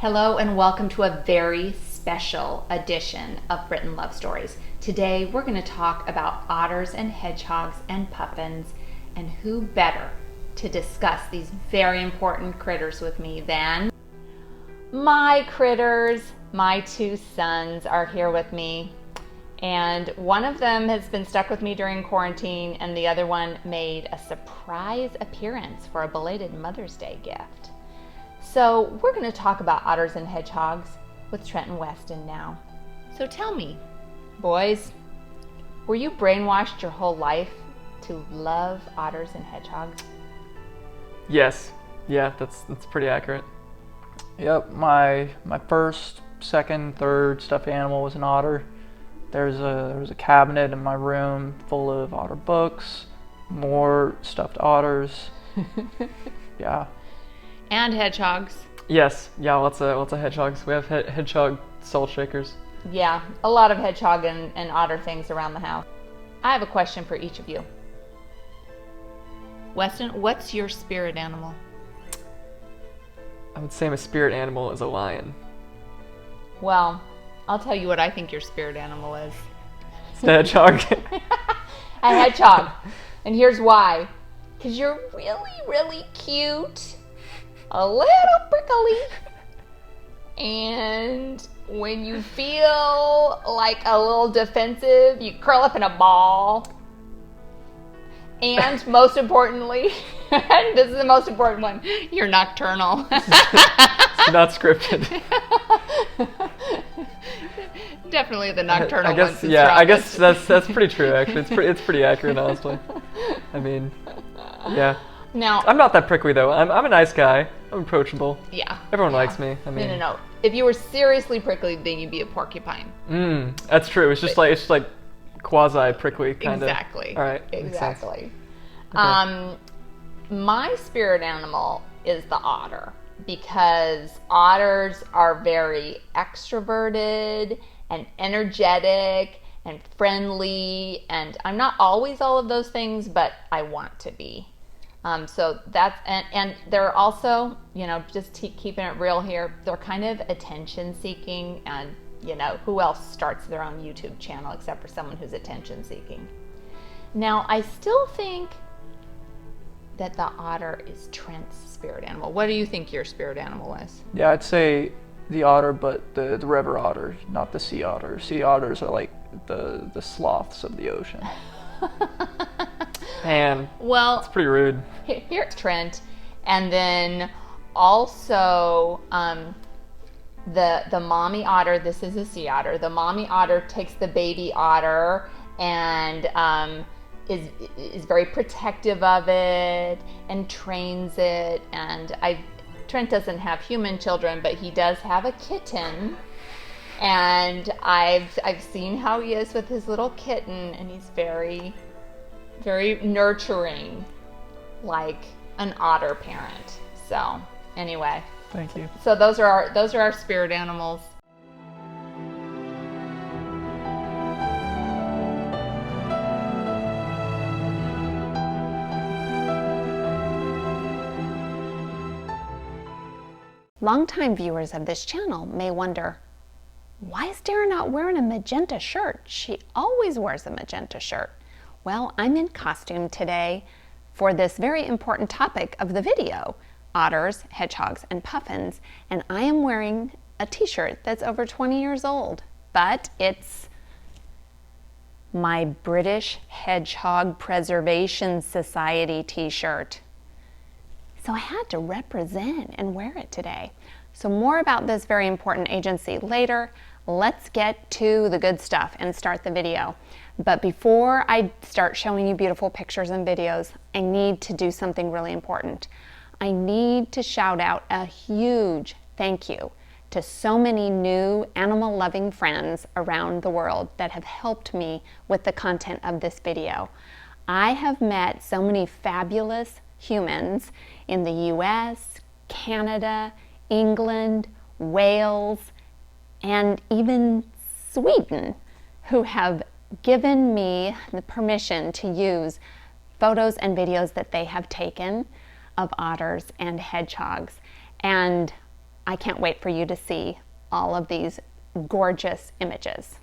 Hello and welcome to a very special edition of Britain Love Stories. Today we're going to talk about otters and hedgehogs and puffins, and who better to discuss these very important critters with me than my critters. My two sons are here with me, and one of them has been stuck with me during quarantine, and the other one made a surprise appearance for a belated Mother's Day gift. So we're going to talk about otters and hedgehogs with Trent and Weston now. So tell me, boys, were you brainwashed your whole life to love otters and hedgehogs? Yes. Yeah, that's pretty accurate. Yep, my first, second, third stuffed animal was an otter. There was a cabinet in my room full of otter books, more stuffed otters. Yeah. And hedgehogs. Yes. Yeah, lots of hedgehogs. We have hedgehog salt shakers. Yeah, a lot of hedgehog and otter things around the house. I have a question for each of you. Weston, what's your spirit animal? I would say my spirit animal is a lion. Well, I'll tell you what I think your spirit animal is. It's a hedgehog. A hedgehog. And here's why. Because you're really, really cute. A little prickly, and when you feel like a little defensive, you curl up in a ball. And most importantly, and this is the most important one, you're nocturnal. It's not scripted. Definitely the nocturnal I guess, one's the yeah, I strongest. guess that's pretty true, actually. It's pretty accurate, honestly. I mean, yeah. Now, I'm not that prickly, though. I'm a nice guy. I'm approachable. yeah. Everyone yeah. likes me. I mean, No. If you were seriously prickly, then you'd be a porcupine. That's true. It's just like quasi prickly kind of. Exactly. All right. Makes sense. Exactly. Okay. My spirit animal is the otter, because otters are very extroverted and energetic and friendly, and I'm not always all of those things, but I want to be. So that's, and they're also, just keeping it real here, they're kind of attention seeking, and who else starts their own YouTube channel except for someone who's attention seeking? Now, I still think that the otter is Trent's spirit animal. What do you think your spirit animal is? Yeah, I'd say the otter, but the river otter, not the sea otter. Sea otters are like the sloths of the ocean. Man, Well, it's pretty rude. here's Trent, and then also the mommy otter. This is a sea otter. The mommy otter takes the baby otter and is very protective of it and trains it. And Trent doesn't have human children, but he does have a kitten. And I've seen how he is with his little kitten, and he's very, very nurturing, like an otter parent. So anyway, Thank you. so those are our spirit animals. Longtime viewers of this channel may wonder, why is Dara not wearing a magenta shirt? She always wears a magenta shirt. Well, I'm in costume today for this very important topic of the video, otters, hedgehogs, and puffins, and I am wearing a t-shirt that's over 20 years old, but it's my British Hedgehog Preservation Society t-shirt. So I had to represent and wear it today. So more about this very important agency later. Let's get to the good stuff and start the video. But before I start showing you beautiful pictures and videos, I need to do something really important. I need to shout out a huge thank you to so many new animal-loving friends around the world that have helped me with the content of this video. I have met so many fabulous humans in the US, Canada, England, Wales, and even Sweden, who have given me the permission to use photos and videos that they have taken of otters and hedgehogs. And I can't wait for you to see all of these gorgeous images.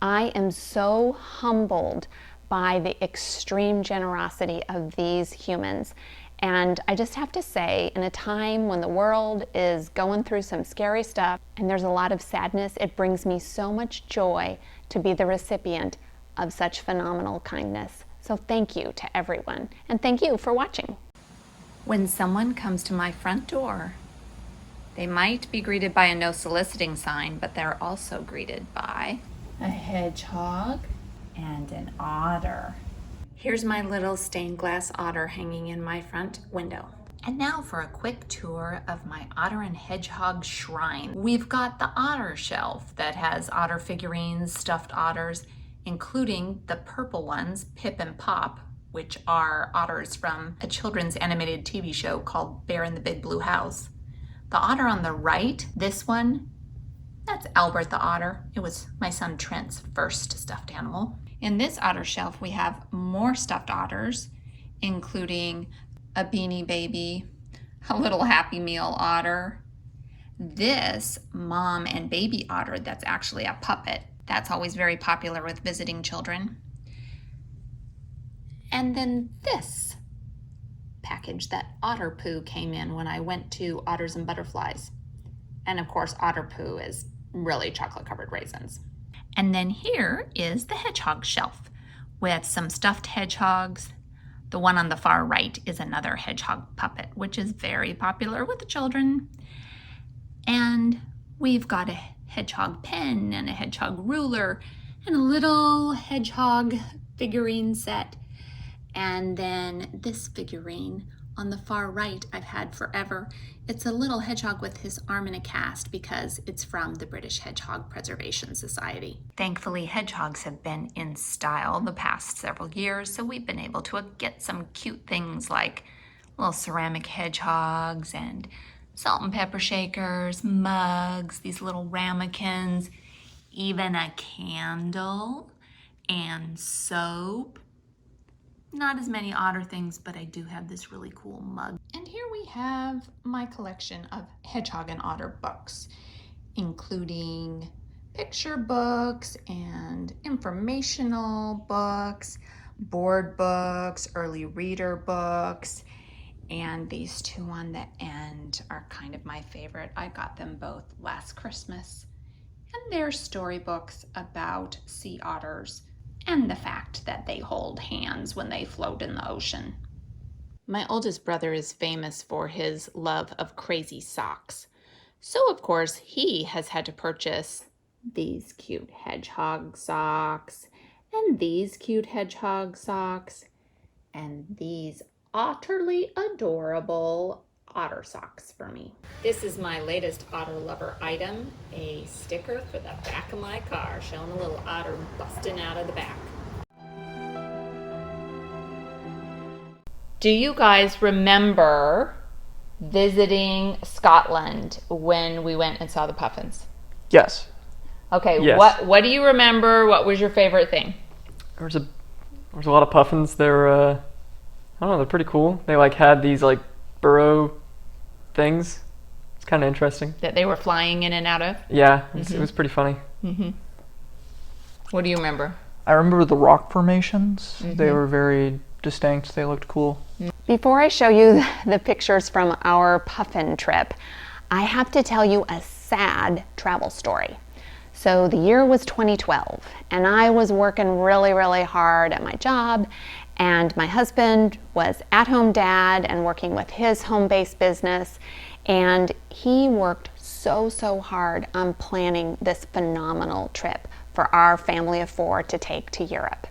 I am so humbled by the extreme generosity of these humans. And I just have to say, in a time when the world is going through some scary stuff and there's a lot of sadness, it brings me so much joy to be the recipient of such phenomenal kindness. So thank you to everyone, and thank you for watching. When someone comes to my front door, they might be greeted by a no soliciting sign, but they're also greeted by a hedgehog and an otter. Here's my little stained glass otter hanging in my front window. And now for a quick tour of my otter and hedgehog shrine. We've got the otter shelf that has otter figurines, stuffed otters, including the purple ones, Pip and Pop, which are otters from a children's animated TV show called Bear in the Big Blue House. The otter on the right, this one, that's Albert the otter. It was my son Trent's first stuffed animal. In this otter shelf, we have more stuffed otters, including a Beanie Baby, a little Happy Meal otter, this mom and baby otter that's actually a puppet. That's always very popular with visiting children. And then this package that otter poo came in when I went to Otters and Butterflies. And of course, otter poo is really chocolate covered raisins. And then here is the hedgehog shelf with some stuffed hedgehogs. The one on the far right is another hedgehog puppet, which is very popular with the children. And we've got a hedgehog pen and a hedgehog ruler and a little hedgehog figurine set. And then this figurine on the far right I've had forever. It's a little hedgehog with his arm in a cast because it's from the British Hedgehog Preservation Society. Thankfully, hedgehogs have been in style the past several years, so we've been able to get some cute things like little ceramic hedgehogs and salt and pepper shakers, mugs, these little ramekins, even a candle and soap. Not as many otter things, but I do have this really cool mug. And here we have my collection of hedgehog and otter books, including picture books and informational books, board books, early reader books, and these two on the end are kind of my favorite. I got them both last Christmas, and they're storybooks about sea otters and the fact that they hold hands when they float in the ocean. My oldest brother is famous for his love of crazy socks. So of course he has had to purchase these cute hedgehog socks and these cute hedgehog socks and these utterly adorable otter socks for me. This is my latest otter lover item, a sticker for the back of my car showing a little otter busting out of the back. Do you guys remember visiting Scotland when we went and saw the puffins? Yes. Okay, Yes. What do you remember? What was your favorite thing? There was a lot of puffins. They're I don't know, they're pretty cool. They like had these like burrow things. It's kind of interesting. That they were flying in and out of? Yeah, it was pretty funny. What do you remember? I remember the rock formations. They were very distinct. They looked cool. Before I show you the pictures from our puffin trip, I have to tell you a sad travel story. So the year was 2012, and I was working really, really hard at my job, and my husband was at-home dad and working with his home-based business, and he worked so hard on planning this phenomenal trip for our family of 4 to take to Europe.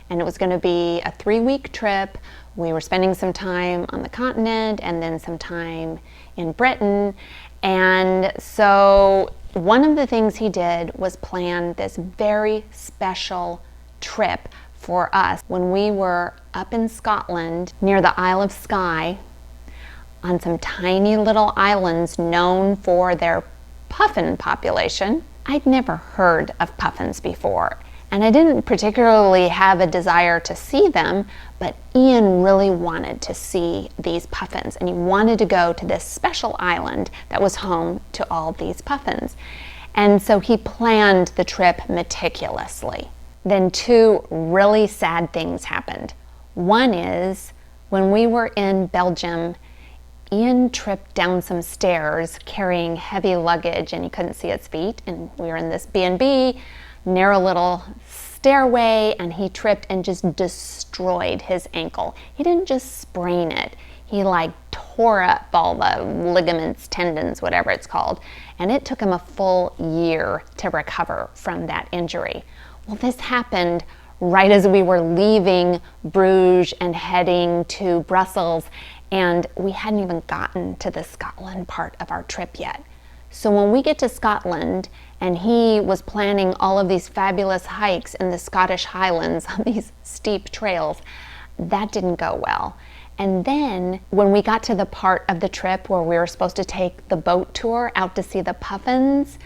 And it was going to be a 3-week trip. We were spending some time on the continent and then some time in Britain. And so one of the things he did was plan this very special trip for us when we were up in Scotland near the Isle of Skye on some tiny little islands known for their puffin population. I'd never heard of puffins before, and I didn't particularly have a desire to see them, but Ian really wanted to see these puffins, and he wanted to go to this special island that was home to all these puffins. And so he planned the trip meticulously. Then two really sad things happened. One is when we were in Belgium, Ian tripped down some stairs carrying heavy luggage and he couldn't see his feet, and we were in this B&B, narrow little stairway, and he tripped and just destroyed his ankle. He didn't just sprain it, he like tore up all the ligaments, tendons, whatever it's called, and it took him a full year to recover from that injury. Well, this happened right as we were leaving Bruges and heading to Brussels, and we hadn't even gotten to the Scotland part of our trip yet. So when we get to Scotland, and he was planning all of these fabulous hikes in the Scottish Highlands on these steep trails, that didn't go well. And then when we got to the part of the trip where we were supposed to take the boat tour out to see the puffins,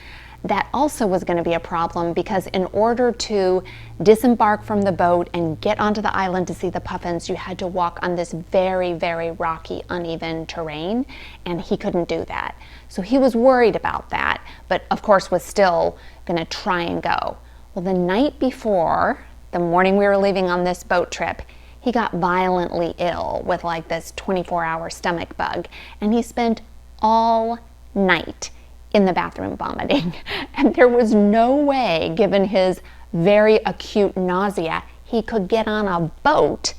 that also was going to be a problem, because in order to disembark from the boat and get onto the island to see the puffins, you had to walk on this very, very rocky, uneven terrain, and he couldn't do that. So he was worried about that, but of course was still going to try and go. Well, the night before, the morning we were leaving on this boat trip, he got violently ill with like this 24-hour stomach bug, and he spent all night in the bathroom vomiting. And there was no way, given his very acute nausea, he could get on a boat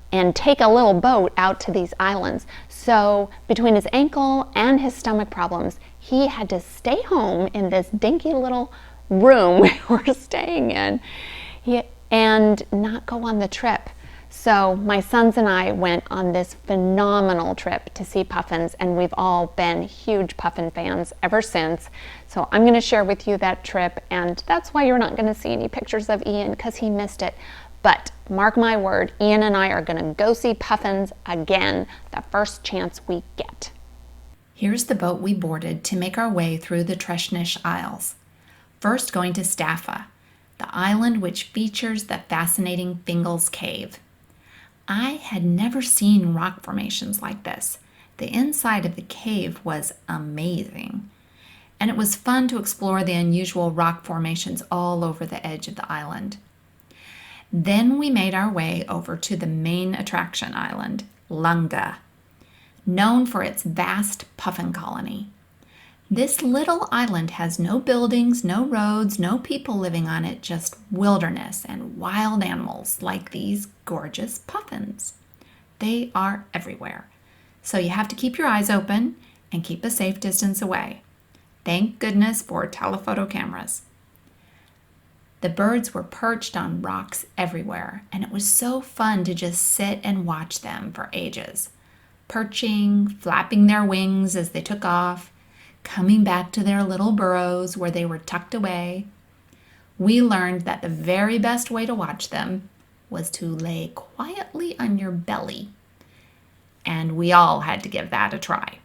and take a little boat out to these islands. So between his ankle and his stomach problems, he had to stay home in this dinky little room we were staying in and not go on the trip. So my sons and I went on this phenomenal trip to see puffins, and we've all been huge puffin fans ever since. So I'm going to share with you that trip, and that's why you're not going to see any pictures of Ian, because he missed it. But mark my word, Ian and I are going to go see puffins again the first chance we get. Here's the boat we boarded to make our way through the Treshnish Isles. First going to Staffa, the island which features the fascinating Fingal's Cave. I had never seen rock formations like this. The inside of the cave was amazing, and it was fun to explore the unusual rock formations all over the edge of the island. Then we made our way over to the main attraction island, Lunga, known for its vast puffin colony. This little island has no buildings, no roads, no people living on it, just wilderness and wild animals like these gorgeous puffins. They are everywhere, so you have to keep your eyes open and keep a safe distance away. Thank goodness for telephoto cameras. The birds were perched on rocks everywhere, and it was so fun to just sit and watch them for ages, perching, flapping their wings as they took off, coming back to their little burrows where they were tucked away. We learned that the very best way to watch them was to lay quietly on your belly, and we all had to give that a try.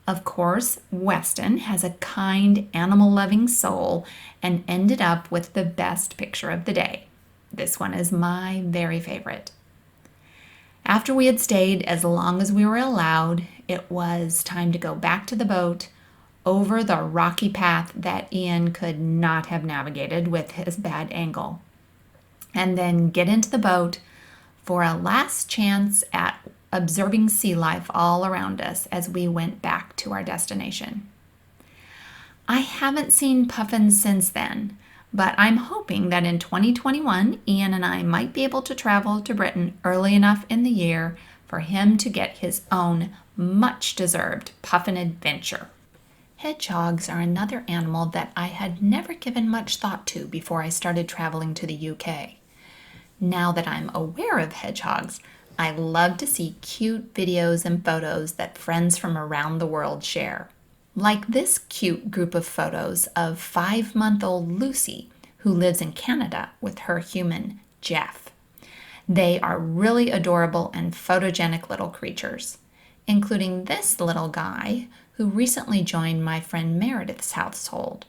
Of course, Weston has a kind, animal-loving soul and ended up with the best picture of the day. This one is my very favorite. After we had stayed as long as we were allowed, it was time to go back to the boat over the rocky path that Ian could not have navigated with his bad ankle, and then get into the boat for a last chance at observing sea life all around us as we went back to our destination. I haven't seen puffins since then, but I'm hoping that in 2021, Ian and I might be able to travel to Britain early enough in the year for him to get his own much-deserved puffin adventure. Hedgehogs are another animal that I had never given much thought to before I started traveling to the UK. Now that I'm aware of hedgehogs, I love to see cute videos and photos that friends from around the world share. Like this cute group of photos of 5-month-old Lucy, who lives in Canada with her human, Jeff. They are really adorable and photogenic little creatures, including this little guy who recently joined my friend Meredith's household.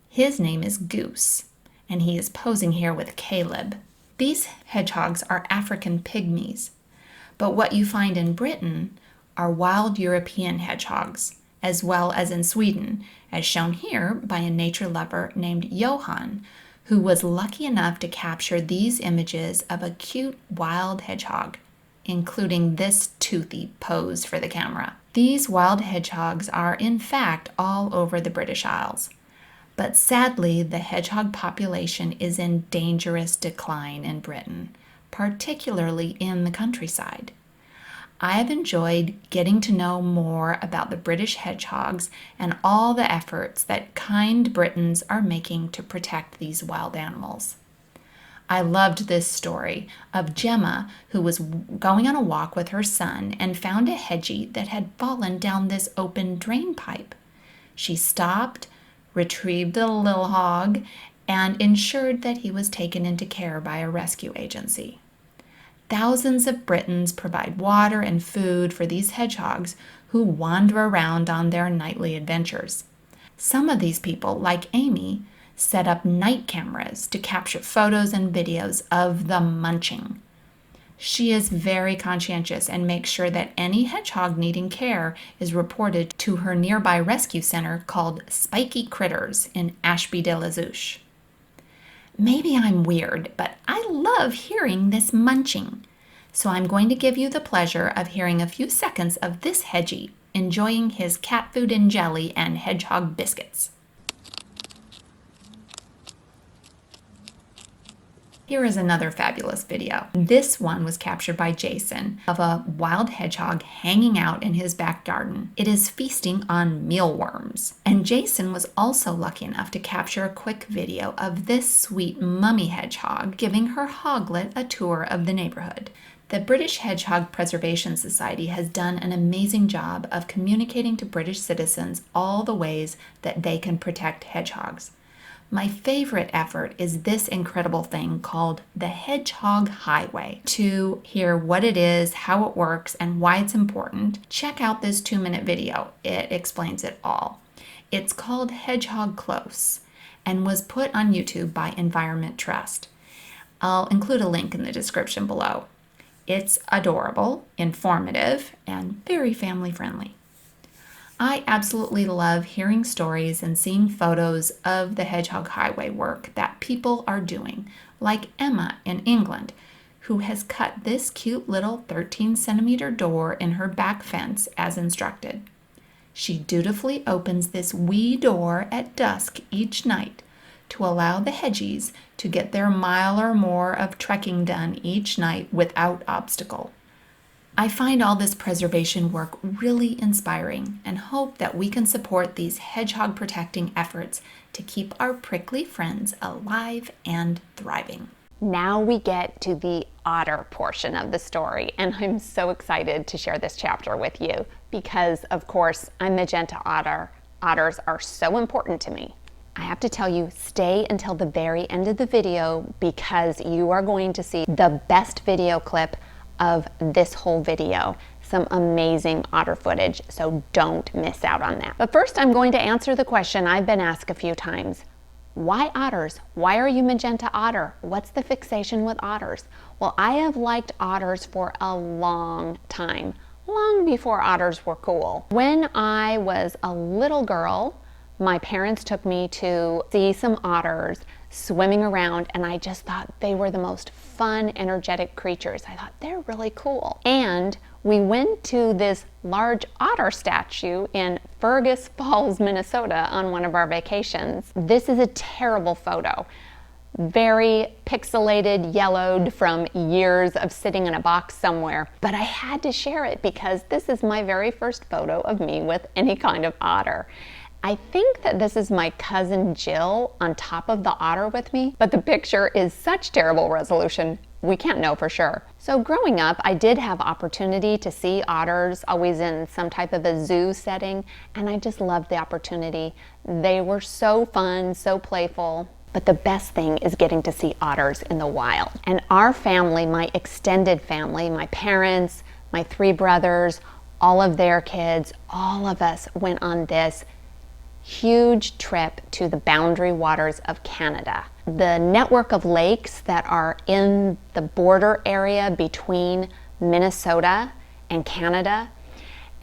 His name is Goose, and he is posing here with Caleb. These hedgehogs are African pygmies, but what you find in Britain are wild European hedgehogs, as well as in Sweden, as shown here by a nature lover named Johan, who was lucky enough to capture these images of a cute wild hedgehog, including this toothy pose for the camera. These wild hedgehogs are in fact all over the British Isles, but sadly the hedgehog population is in dangerous decline in Britain, particularly in the countryside. I have enjoyed getting to know more about the British hedgehogs and all the efforts that kind Britons are making to protect these wild animals. I loved this story of Gemma, who was going on a walk with her son and found a hedgie that had fallen down this open drain pipe. She stopped, retrieved the little hog, and ensured that he was taken into care by a rescue agency. Thousands of Britons provide water and food for these hedgehogs who wander around on their nightly adventures. Some of these people, like Amy, set up night cameras to capture photos and videos of the munching. She is very conscientious and makes sure that any hedgehog needing care is reported to her nearby rescue center called Spiky Critters in Ashby-de-la-Zouch. Maybe I'm weird, but I love hearing this munching. So I'm going to give you the pleasure of hearing a few seconds of this hedgie enjoying his cat food and jelly and hedgehog biscuits. Here is another fabulous video. This one was captured by Jason of a wild hedgehog hanging out in his back garden. It is feasting on mealworms. And Jason was also lucky enough to capture a quick video of this sweet mummy hedgehog giving her hoglet a tour of the neighborhood. The British Hedgehog Preservation Society has done an amazing job of communicating to British citizens all the ways that they can protect hedgehogs. My favorite effort is this incredible thing called the Hedgehog Highway. To hear what it is, how it works, and why it's important, check out this 2-minute video. It explains it all. It's called Hedgehog Close and was put on YouTube by Environment Trust. I'll include a link in the description below. It's adorable, informative, and very family friendly. I absolutely love hearing stories and seeing photos of the Hedgehog Highway work that people are doing, like Emma in England, who has cut this cute little 13-centimeter door in her back fence as instructed. She dutifully opens this wee door at dusk each night to allow the hedgies to get their mile or more of trekking done each night without obstacle. I find all this preservation work really inspiring and hope that we can support these hedgehog protecting efforts to keep our prickly friends alive and thriving. Now we get to the otter portion of the story, and I'm so excited to share this chapter with you because, of course, I'm Magenta Otter. Otters are so important to me. I have to tell you, stay until the very end of the video because you are going to see the best video clip of this whole video. Some amazing otter footage, so don't miss out on that. But first, I'm going to answer the question I've been asked a few times. Why otters? Why are you Magenta Otter? What's the fixation with otters? Well, I have liked otters for a long time, long before otters were cool. When I was a little girl, my parents took me to see some otters swimming around, and I just thought they were the most fun, energetic creatures. I thought they're really cool. And we went to this large otter statue in Fergus Falls, Minnesota on one of our vacations. This is a terrible photo. Very pixelated, yellowed from years of sitting in a box somewhere. But I had to share it because this is my very first photo of me with any kind of otter. I think that this is my cousin Jill on top of the otter with me, but the picture is such terrible resolution, we can't know for sure. So growing up, I did have opportunity to see otters, always in some type of a zoo setting, and I just loved the opportunity. They were so fun, so playful. But the best thing is getting to see otters in the wild. And our family, my extended family, my parents, my 3 brothers, all of their kids, all of us went on this huge trip to the boundary waters of Canada. The network of lakes that are in the border area between Minnesota and Canada.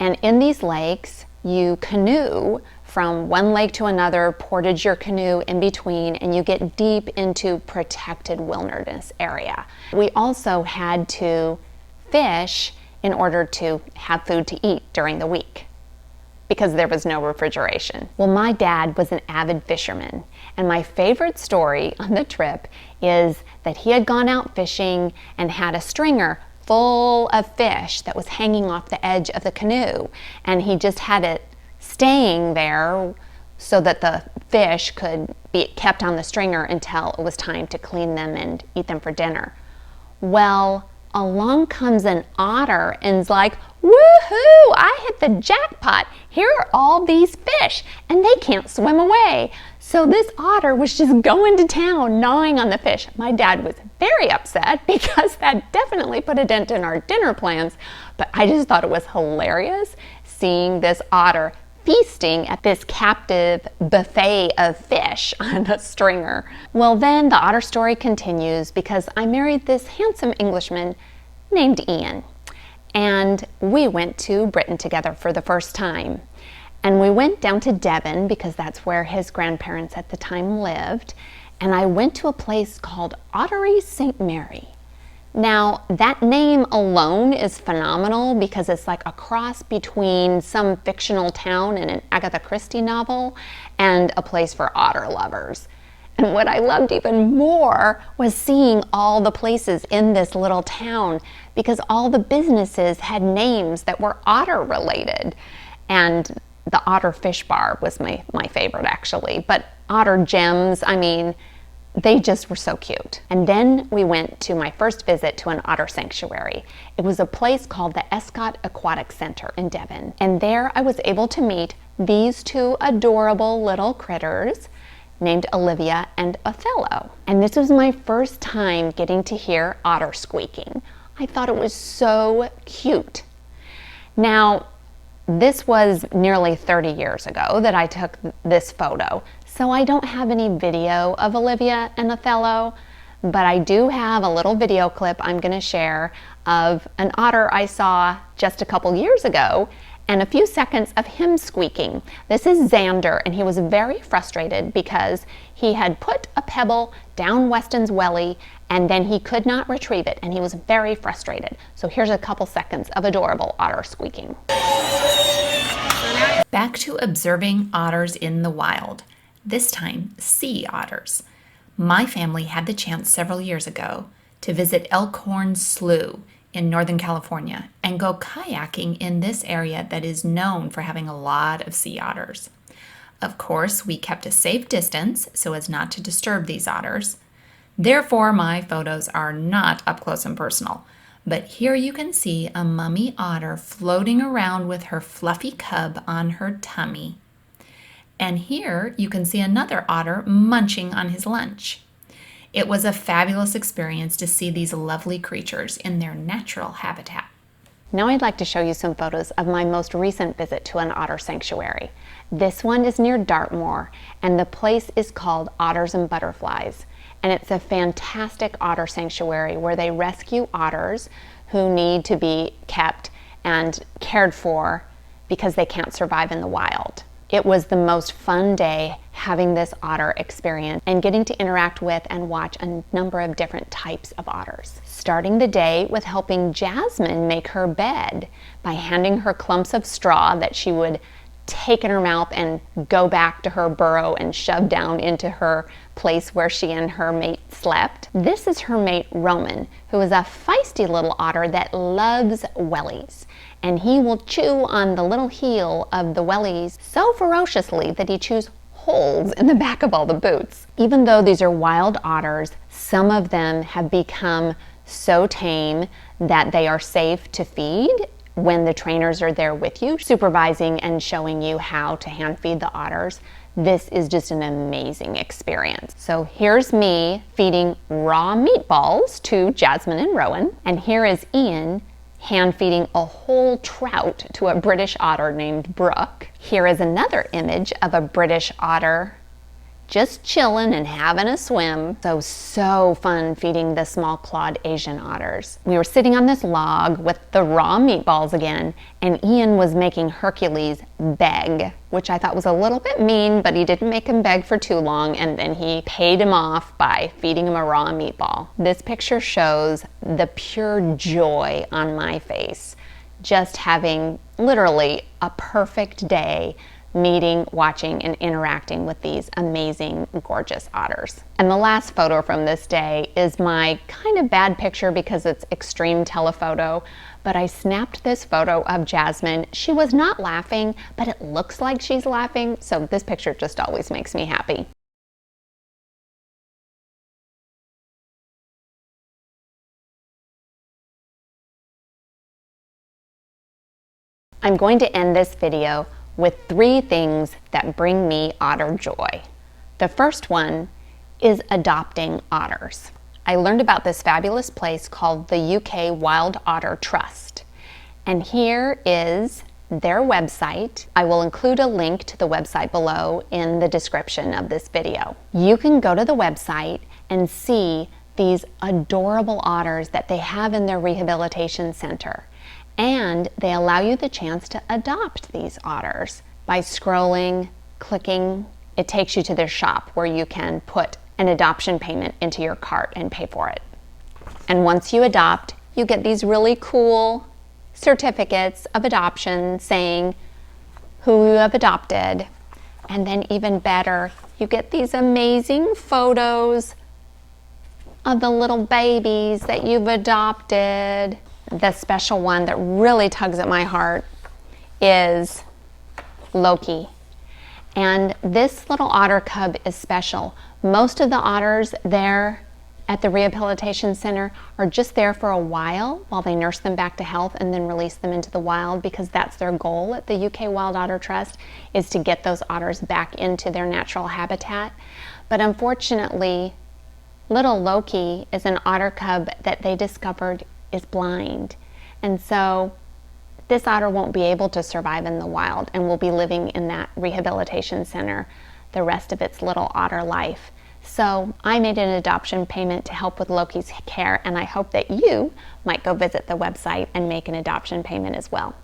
And in these lakes, you canoe from one lake to another, portage your canoe in between, and you get deep into protected wilderness area. We also had to fish in order to have food to eat during the week, because there was no refrigeration. Well, my dad was an avid fisherman, and my favorite story on the trip is that he had gone out fishing and had a stringer full of fish that was hanging off the edge of the canoe, and he just had it staying there so that the fish could be kept on the stringer until it was time to clean them and eat them for dinner. Well, along comes an otter and's like, woohoo, I hit the jackpot. Here are all these fish and they can't swim away. So this otter was just going to town gnawing on the fish. My dad was very upset because that definitely put a dent in our dinner plans, but I just thought it was hilarious seeing this otter feasting at this captive buffet of fish on a stringer. Well, then the otter story continues because I married this handsome Englishman named Ian, and we went to Britain together for the first time. And we went down to Devon because that's where his grandparents at the time lived, and I went to a place called Ottery St. Mary. Now, that name alone is phenomenal because it's like a cross between some fictional town in an Agatha Christie novel and a place for otter lovers. And what I loved even more was seeing all the places in this little town because all the businesses had names that were otter related. And the Otter Fish Bar was my favorite actually, but Otter Gems, I mean, they just were so cute. And then we went to my first visit to an otter sanctuary. It was a place called the Escott Aquatic Center in Devon. And there I was able to meet these two adorable little critters named Olivia and Othello. And this was my first time getting to hear otter squeaking. I thought it was so cute. Now, this was nearly 30 years ago that I took this photo, so I don't have any video of Olivia and Othello, but I do have a little video clip I'm going to share of an otter I saw just a couple years ago and a few seconds of him squeaking. This is Xander, and he was very frustrated because he had put a pebble down Weston's welly and then he could not retrieve it, and he was very frustrated. So here's a couple seconds of adorable otter squeaking. Back to observing otters in the wild, this time sea otters. My family had the chance several years ago to visit Elkhorn Slough in Northern California and go kayaking in this area that is known for having a lot of sea otters. Of course, we kept a safe distance so as not to disturb these otters. Therefore, my photos are not up close and personal. But here you can see a mummy otter floating around with her fluffy cub on her tummy. And here you can see another otter munching on his lunch. It was a fabulous experience to see these lovely creatures in their natural habitat. Now I'd like to show you some photos of my most recent visit to an otter sanctuary. This one is near Dartmoor, and the place is called Otters and Butterflies. And it's a fantastic otter sanctuary where they rescue otters who need to be kept and cared for because they can't survive in the wild. It was the most fun day having this otter experience and getting to interact with and watch a number of different types of otters. Starting the day with helping Jasmine make her bed by handing her clumps of straw that she would take in her mouth and go back to her burrow and shove down into her place where she and her mate slept. This is her mate Roman, who is a feisty little otter that loves wellies, and he will chew on the little heel of the wellies so ferociously that he chews holes in the back of all the boots. Even though these are wild otters, some of them have become so tame that they are safe to feed when the trainers are there with you, supervising and showing you how to hand feed the otters. This is just an amazing experience. So here's me feeding raw meatballs to Jasmine and Rowan, and here is Ian hand feeding a whole trout to a British otter named Brooke. Here is another image of a British otter just chilling and having a swim. So fun feeding the small clawed Asian otters. We were sitting on this log with the raw meatballs again, and Ian was making Hercules beg, which I thought was a little bit mean, but he didn't make him beg for too long, and then he paid him off by feeding him a raw meatball. This picture shows the pure joy on my face, just having literally a perfect day meeting, watching, and interacting with these amazing, gorgeous otters. And the last photo from this day is my kind of bad picture because it's extreme telephoto, but I snapped this photo of Jasmine. She was not laughing, but it looks like she's laughing, so this picture just always makes me happy. I'm going to end this video with 3 things that bring me otter joy. The first one is adopting otters. I learned about this fabulous place called the UK Wild Otter Trust. And here is their website. I will include a link to the website below in the description of this video. You can go to the website and see these adorable otters that they have in their rehabilitation center. And they allow you the chance to adopt these otters. By scrolling, clicking, it takes you to their shop where you can put an adoption payment into your cart and pay for it. And once you adopt, you get these really cool certificates of adoption saying who you have adopted. And then even better, you get these amazing photos of the little babies that you've adopted. The special one that really tugs at my heart is Loki. And this little otter cub is special. Most of the otters there at the rehabilitation center are just there for a while they nurse them back to health and then release them into the wild, because that's their goal at the UK Wild Otter Trust, is to get those otters back into their natural habitat. But unfortunately, little Loki is an otter cub that they discovered is blind, and so this otter won't be able to survive in the wild and will be living in that rehabilitation center the rest of its little otter life. So I made an adoption payment to help with Loki's care, and I hope that you might go visit the website and make an adoption payment as well.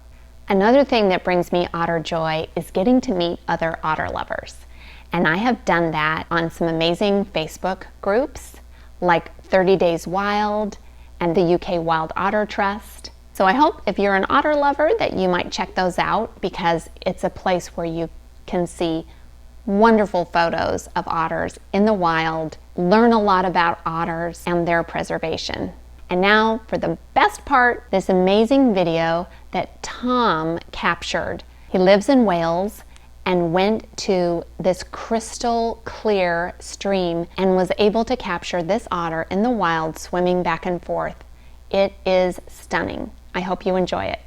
Another thing that brings me otter joy is getting to meet other otter lovers, and I have done that on some amazing Facebook groups like 30 Days Wild and the UK Wild Otter Trust. So I hope if you're an otter lover that you might check those out, because it's a place where you can see wonderful photos of otters in the wild, learn a lot about otters and their preservation. And now for the best part, this amazing video that Tom captured. He lives in Wales and went to this crystal clear stream and was able to capture this otter in the wild swimming back and forth. It is stunning. I hope you enjoy it.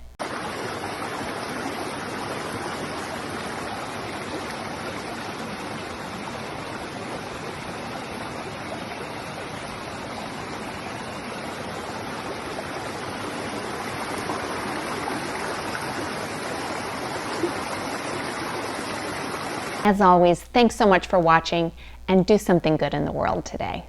As always, thanks so much for watching, and do something good in the world today.